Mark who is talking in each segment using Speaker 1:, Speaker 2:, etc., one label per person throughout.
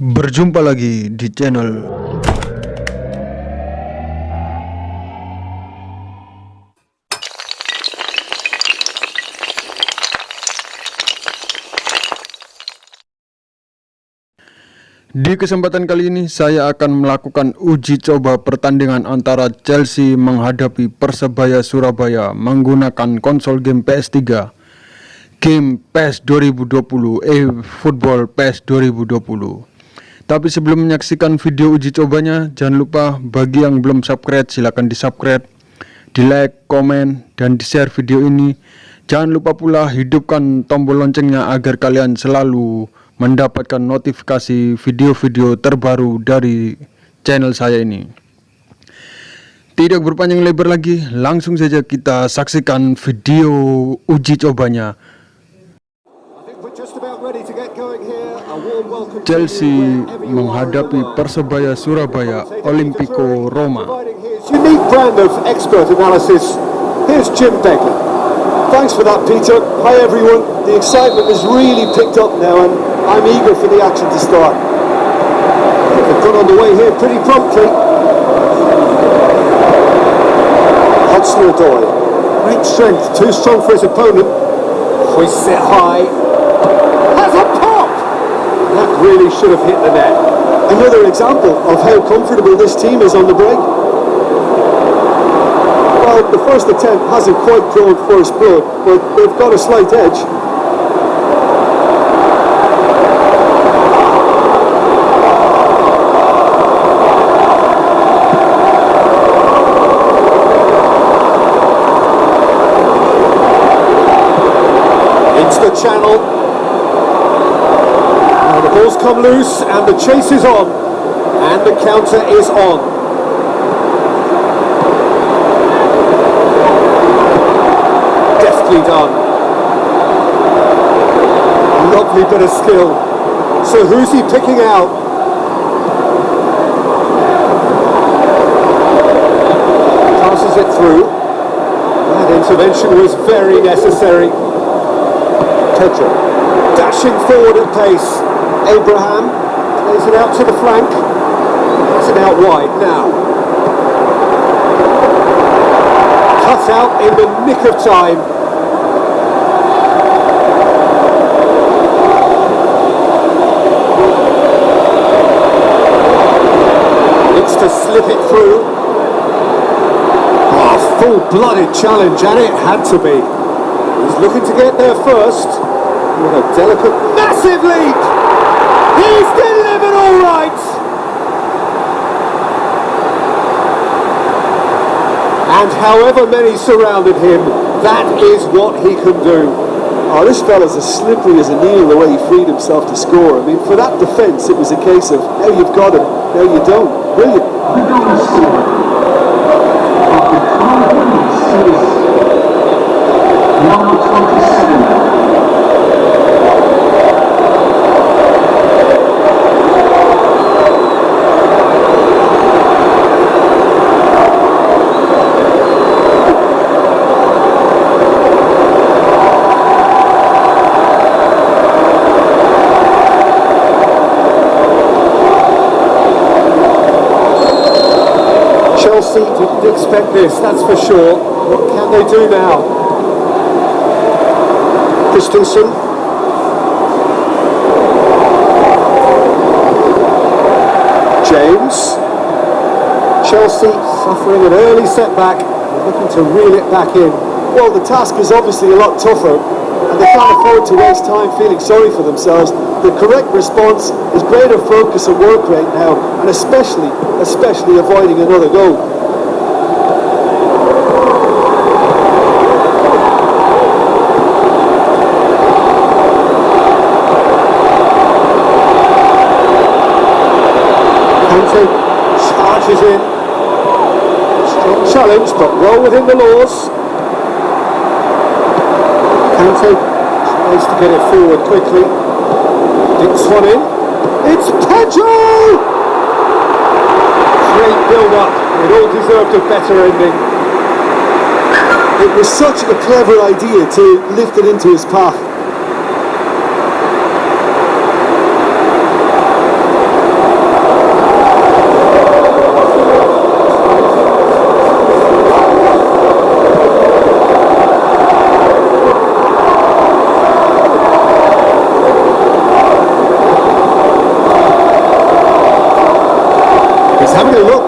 Speaker 1: Berjumpa lagi di channel Di kesempatan kali ini saya akan melakukan uji coba pertandingan antara Chelsea menghadapi Persebaya Surabaya menggunakan konsol game PS3, game PES 2020, Efootball Pes 2020. Tapi sebelum menyaksikan video uji cobanya, jangan lupa bagi yang belum subscribe silahkan di subscribe, di like, komen, dan di share video ini. Jangan lupa pula hidupkan tombol loncengnya agar kalian selalu mendapatkan notifikasi video-video terbaru dari channel saya ini. Tidak berpanjang lebar lagi, langsung saja kita saksikan video uji cobanya. Chelsea menghadapi Persebaya Surabaya Olimpico Roma.
Speaker 2: Unique brand of expert analysis. Here's Jim Begley. Thanks for that, Peter. Hi everyone. The excitement has really picked up now and I'm eager for the action to start. They've got on the way here pretty promptly. Hudson-Odoi. Great strength, too strong for his opponent. Hoists it high. Has a pop! That really should have hit the net. Another example of how comfortable this team is on the break. Well, the first attempt hasn't quite drawn first blood, but they've got a slight edge. Into the channel. The ball's come loose and the chase is on and the counter is on. Deftly done. Lovely bit of skill. So who's he picking out? Passes it through. That intervention was very necessary. Pedro dashing forward at pace. Abraham plays it out to the flank. Plays it out wide now. Cut out in the nick of time. Looks to slip it through. Oh, full-blooded challenge, and it had to be. He's looking to get there first. With a delicate, massive leap. He's delivered all right! And however many surrounded him, that is what he can do.
Speaker 3: Oh, this fella's as slippery as an eel the way he freed himself to score. I mean, for that defence, it was a case of, now you've got him, now you don't. Brilliant.
Speaker 2: Chelsea didn't expect this, that's for sure. What can they do now? Christensen. James. Chelsea suffering an early setback, looking to reel it back in.
Speaker 3: Well, the task is obviously a lot tougher, and they can't afford to waste time feeling sorry for themselves. The correct response is greater focus and work rate now, and especially avoiding another goal.
Speaker 2: Kante charges in. Strong challenge, but well within the laws. Kante tries to get it forward quickly. Dinks one in. It's Pedro! Great build-up. It all deserved a better ending.
Speaker 3: It was such a clever idea to lift it into his path.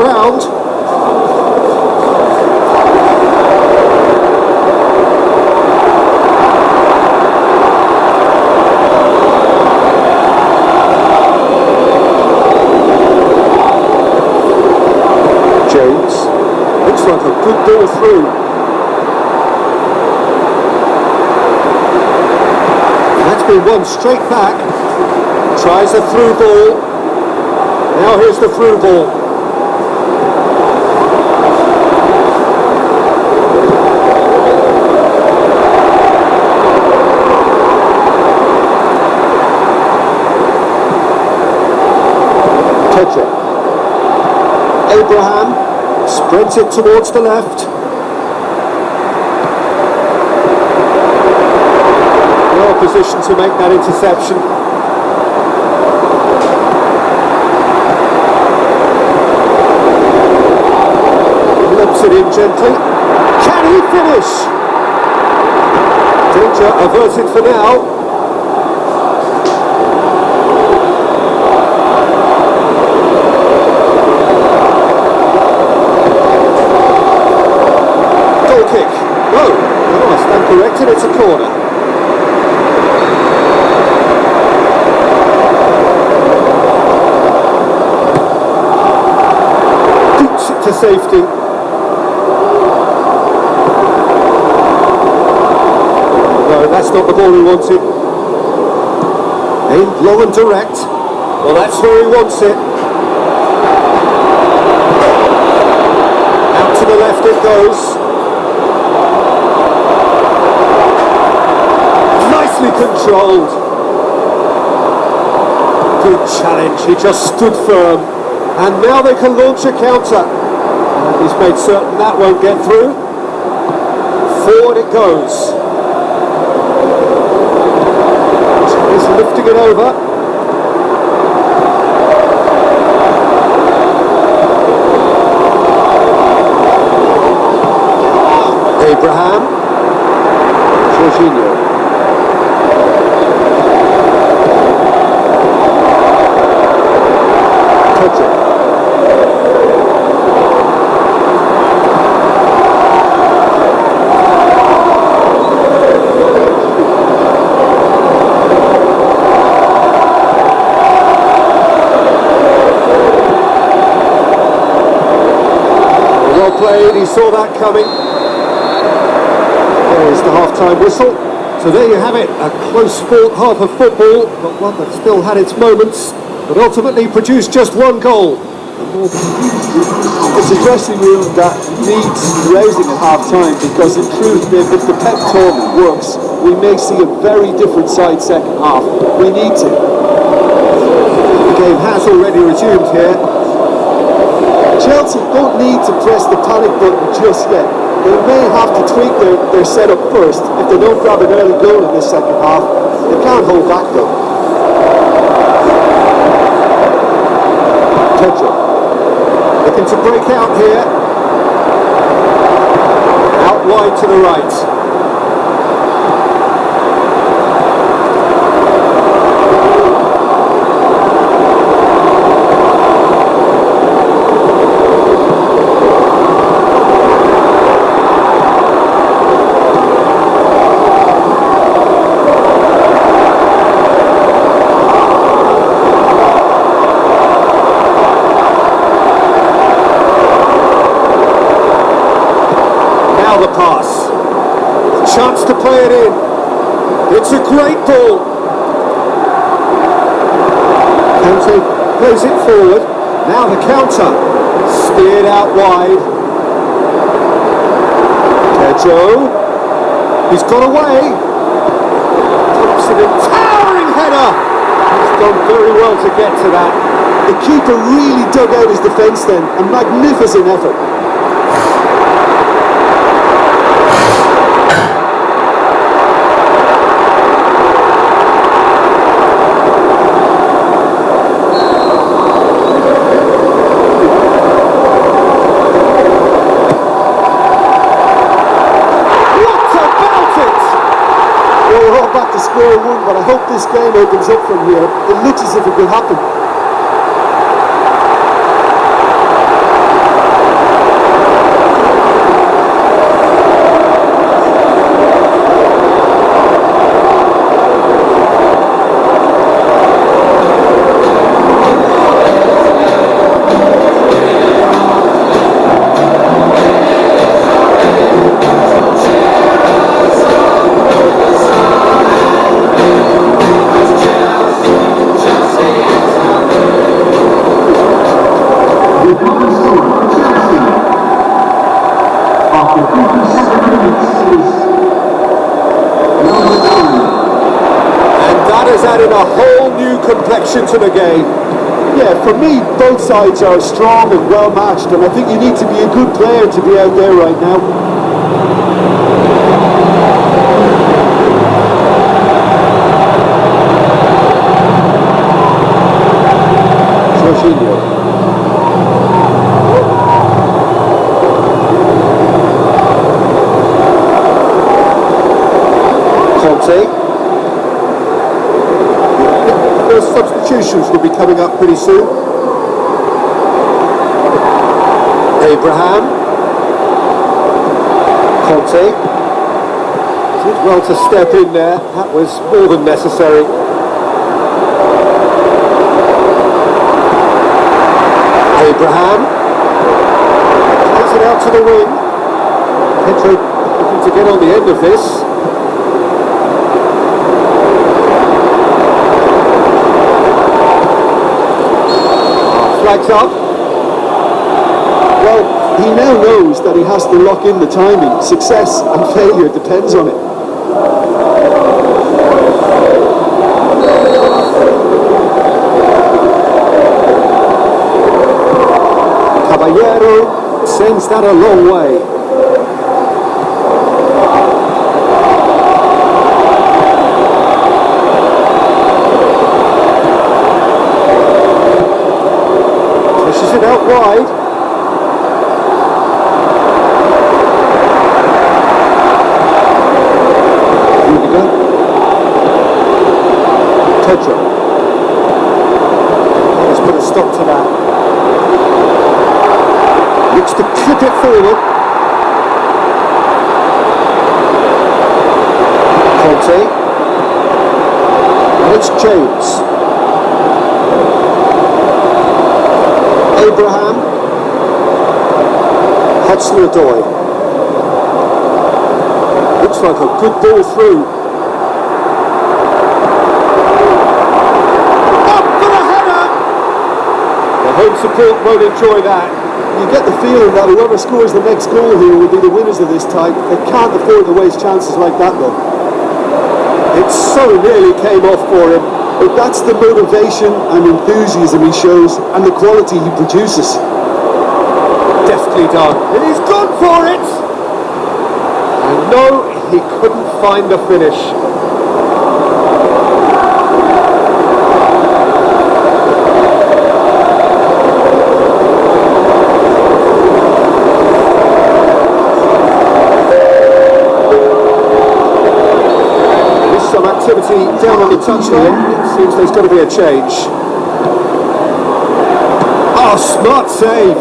Speaker 2: round. James, looks like a good ball through. That's been won straight back. Tries a through ball. Now here's the through ball. Touch it. Abraham sprints it towards the left. Well positioned to make that interception. Lobs it in gently. Can he finish? Danger averted for now. Kick. No, I stand corrected, it's a corner. Boots it to safety. No, that's not the ball he wanted. Aimed low and direct. Well, that's where he wants it. Out to the left it goes. Controlled. Good challenge, he just stood firm, and now they can launch a counter, and he's made certain that won't get through. Forward it goes. He's lifting it over. Abraham. Jorginho. Well played, he saw that coming. There is the half-time whistle. So there you have it, a close fought half of football, but one that still had its moments, but ultimately produced just one goal.
Speaker 3: It's a dressing room that needs raising at half-time, because in truth, if the pep talk works, we may see a very different side second half. We need to.
Speaker 2: The game has already resumed here.
Speaker 3: Chelsea don't need to press the panic button just yet. They may have to tweak their setup first. If they don't grab an early goal in this second half, they can't hold back though.
Speaker 2: Pedro looking to break out here. Out wide to the right. The pass, chance to play it in. It's a great ball. Kante plays it forward. Now the counter, steered out wide. Pedro, he's got away. Drops it in, towering header. He's done very well to get to that.
Speaker 3: The keeper really dug out his defence then. A magnificent effort. Square one, but I hope this game opens up from here. It looks as if it could happen.
Speaker 2: And that has added a whole new complexion to the game.
Speaker 3: Yeah, for me, both sides are strong and well matched, and I think you need to be a good player to be out there right now.
Speaker 2: Jorginho. Conte. Those substitutions will be coming up pretty soon. Abraham. Conte. Did well to step in there. That was more than necessary. Abraham. Plays it out to the wing. Pedro looking to get on the end of this. Flags up.
Speaker 3: Well, he now knows that he has to lock in the timing. Success and failure depends on it.
Speaker 2: Caballero sends that a long way. Pushes it out wide. Rudiger. Pedro. Let's put a stop to that. Looks to clip it forward. Conte. And it's James. Abraham. Hudson-Odoi. Looks like a good ball through. Up for the header! The home support won't enjoy that.
Speaker 3: You get the feeling that whoever scores the next goal here will be the winners of this tie. They can't afford to waste chances like that, though.
Speaker 2: It so nearly came off for him.
Speaker 3: But that's the motivation and enthusiasm he shows, and the quality he produces.
Speaker 2: Deftly done. And he's gone for it! And no, he couldn't find the finish. Some activity down on the touchline. It seems there's got to be a change. Oh, smart save.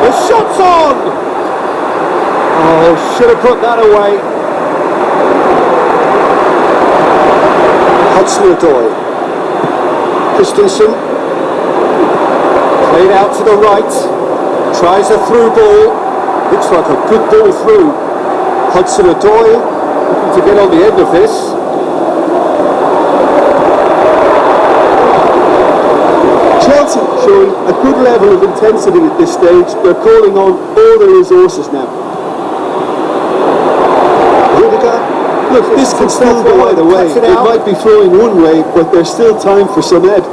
Speaker 2: The shot's on! Oh, should have put that away. Hudson-Odoi. Christensen. Played out to the right. Tries a through ball. Looks like a good ball through. Hudson-Odoi. To get on the end of this.
Speaker 3: Chelsea showing a good level of intensity at this stage. They're calling on all their resources now.
Speaker 2: Rudiger.
Speaker 3: Look, this can still go either way. It might be flowing one way, but there's still time for some ed.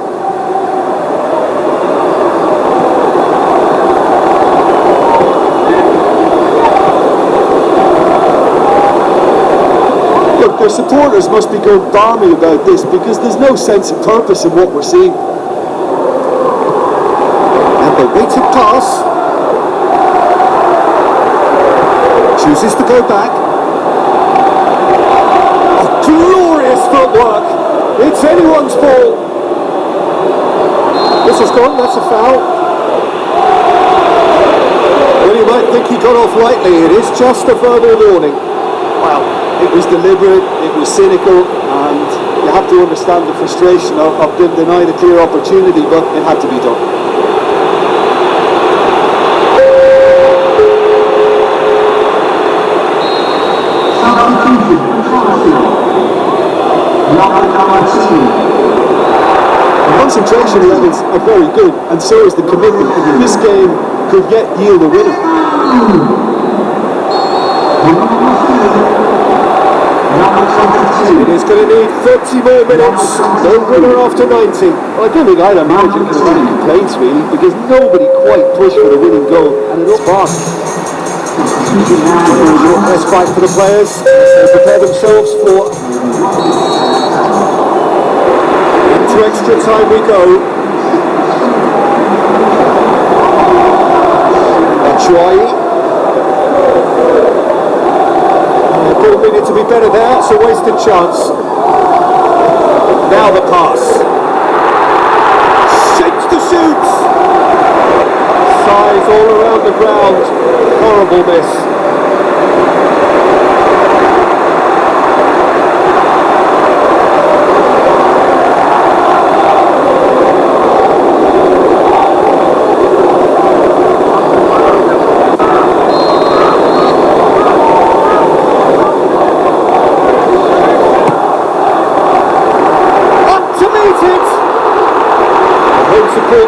Speaker 3: Look, their supporters must be going balmy about this because there's no sense of purpose in what we're seeing.
Speaker 2: And the weighted pass. Chooses to go back. Oh, glorious footwork. It's anyone's ball. This has gone, that's a foul. Well, you might think he got off lightly. It is just a verbal warning.
Speaker 3: Well, it was deliberate, it was cynical, and you have to understand the frustration of being denied a clear opportunity, but it had to be done. The concentration levels are very good, and so is the commitment. This game could yet yield a winner.
Speaker 2: It is going to need 30 more minutes. No winner after 90.
Speaker 3: Well, I don't think either manager can have any complaints really, because nobody quite pushed for the winning goal, and it was fast.
Speaker 2: Short respite for the players as they prepare themselves for into extra time we go. Batshuayi. The ball needed to be better there, it's a wasted chance. Now the pass. Shapes the shoots. Size all around the ground. Horrible miss.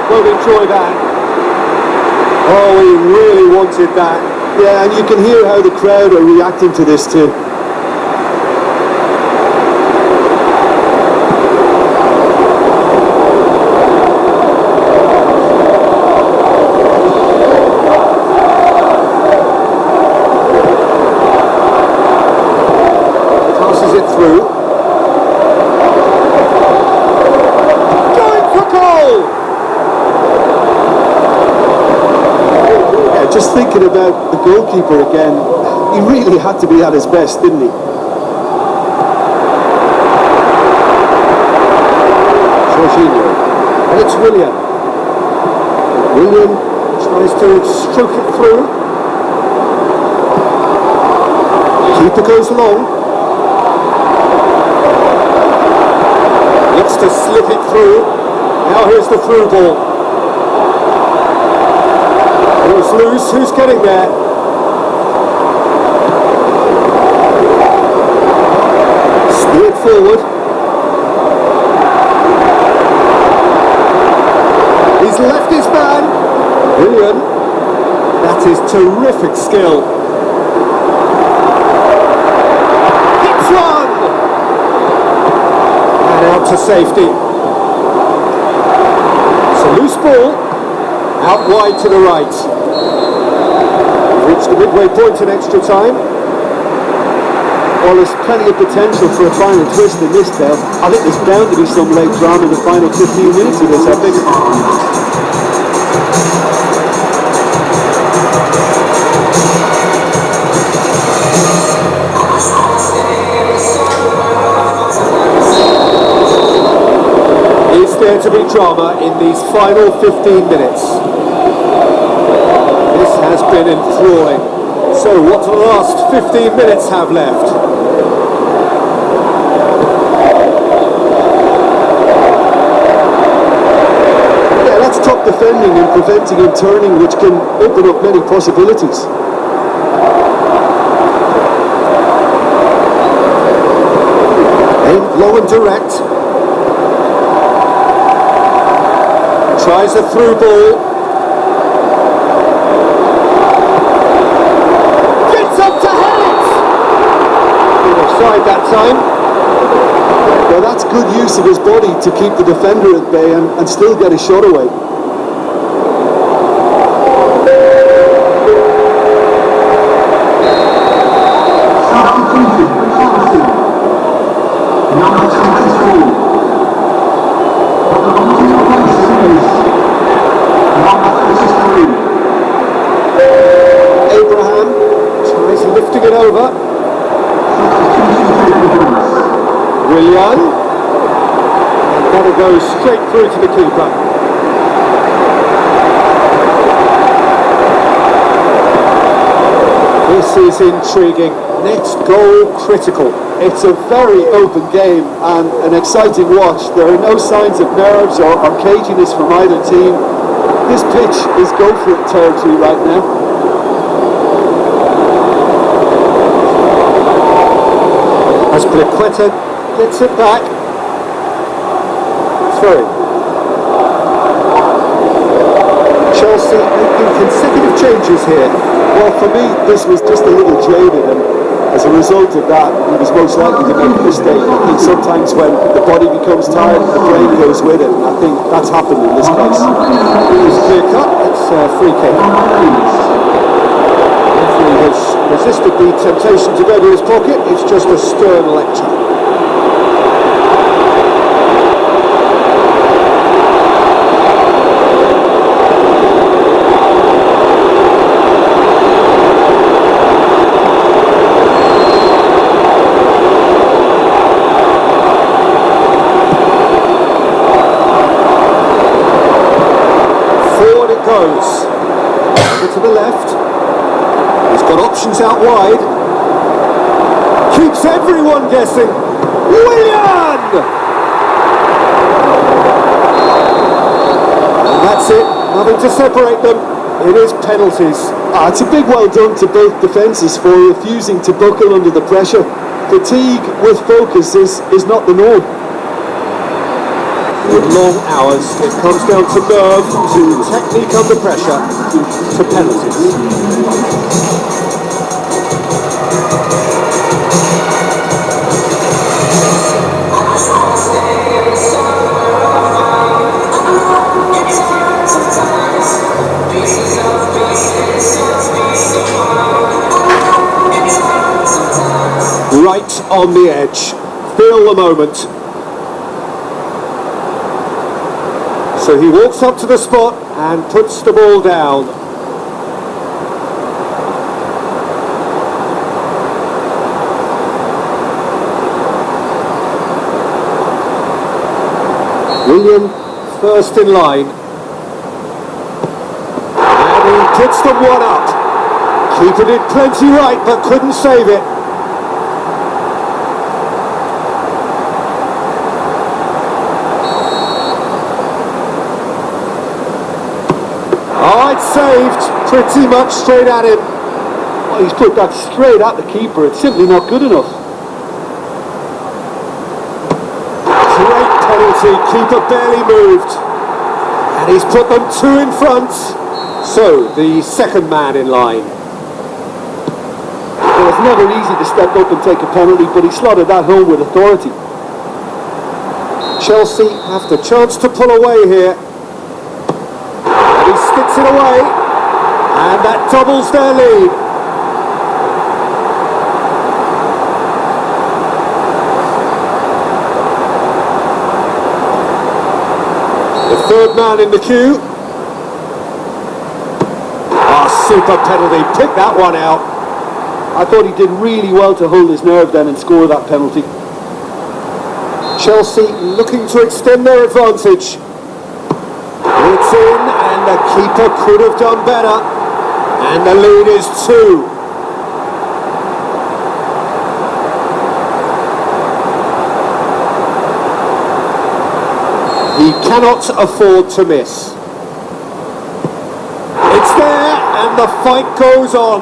Speaker 2: Won't enjoy that.
Speaker 3: Oh, he really wanted that. Yeah, and you can hear how the crowd are reacting to this too.
Speaker 2: Passes it through. Going for goal!
Speaker 3: Just thinking about the goalkeeper again, he really had to be at his best, didn't he?
Speaker 2: Jorginho. And it's Willian. Willian tries to stroke it through. Keeper goes long. Looks to slip it through. Now here's the through ball. It's loose, who's getting there? Steered forward. He's left his man. Brilliant. That is terrific skill. Hits one! And out to safety. It's a loose ball. Out wide to the right. Reached the midway point in extra time.
Speaker 3: Well, there's plenty of potential for a final twist in this spell. I think there's bound to be some late drama in the final 15 minutes of this epic.
Speaker 2: Is there to be drama in these final 15 minutes? This has been enthralling. So what do the last 15 minutes have left?
Speaker 3: Yeah, that's top defending and preventing and turning, which can open up many possibilities.
Speaker 2: Aimed low and direct. Tries a through ball. Gets up to head it! Offside that time.
Speaker 3: Well, that's good use of his body to keep the defender at bay and still get a shot away.
Speaker 2: Abraham tries lifting it over. Willian. And that'll go straight through to the keeper. This is intriguing. Next goal critical.
Speaker 3: It's a very open game and an exciting watch. There are no signs of nerves or caginess from either team. This pitch is go for it territory right now.
Speaker 2: As Plequeta gets it back. Through. Chelsea making consecutive changes here.
Speaker 3: Well, for me, this was just a little jaded, and as a result of that, he was most likely to make a mistake. I think sometimes when the body becomes tired, the brain goes with it, and I think that's happened in this case.
Speaker 2: It's clear cut, it's a free kick. Referee has resisted the temptation to go to his pocket, it's just a stern lecture. Goes over to the left. He's got options out wide. Keeps everyone guessing. Willian! And that's it. Nothing to separate them. It is penalties.
Speaker 3: It's a big well done to both defences for refusing to buckle under the pressure. Fatigue with focus is not the norm.
Speaker 2: With long hours, it comes down to nerve, to technique under pressure, to penalties. Right on the edge. Feel the moment. So he walks up to the spot and puts the ball down. William first in line. And he puts them one up. Keeper did plenty right but couldn't save it. Oh, it's saved pretty much straight at him.
Speaker 3: Well, he's put that straight at the keeper. It's simply not good enough.
Speaker 2: Great penalty, keeper barely moved. And he's put them two in front. So, the second man in line.
Speaker 3: Well, it's never easy to step up and take a penalty, but he slotted that home with authority.
Speaker 2: Chelsea have the chance to pull away here. And he sticks it away. And that doubles their lead. The third man in the queue. Super penalty, pick that one out.
Speaker 3: I thought he did really well to hold his nerve then and score that penalty.
Speaker 2: Chelsea looking to extend their advantage. It's in, and the keeper could have done better. And the lead is 2. He cannot afford to miss. It's there, and the fight goes on.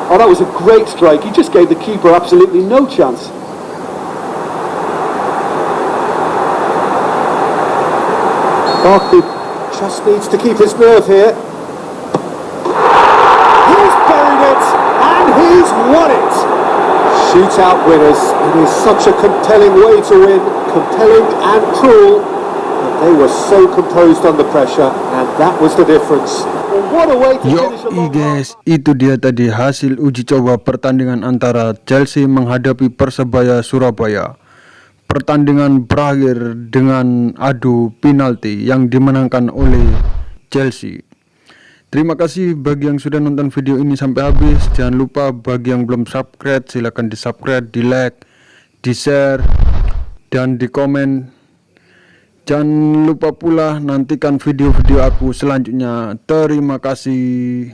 Speaker 3: Oh, that was a great strike. He just gave the keeper absolutely no chance.
Speaker 2: Barkley just needs to keep his nerve here. He's buried it, and he's won it. Shootout winners. It is such a compelling way to win, compelling and cruel. But they were so composed under pressure, and that was the difference.
Speaker 3: What a way to
Speaker 1: Yo
Speaker 3: finish a long
Speaker 1: guys, itu dia tadi hasil uji coba pertandingan antara Chelsea menghadapi Persebaya Surabaya. Pertandingan berakhir dengan adu penalti yang dimenangkan oleh Chelsea. Terima kasih bagi yang sudah nonton video ini sampai habis. Jangan lupa bagi yang belum subscribe, silahkan di subscribe, di like, di share, dan di komen. Jangan lupa pula nantikan video-video aku selanjutnya. Terima kasih.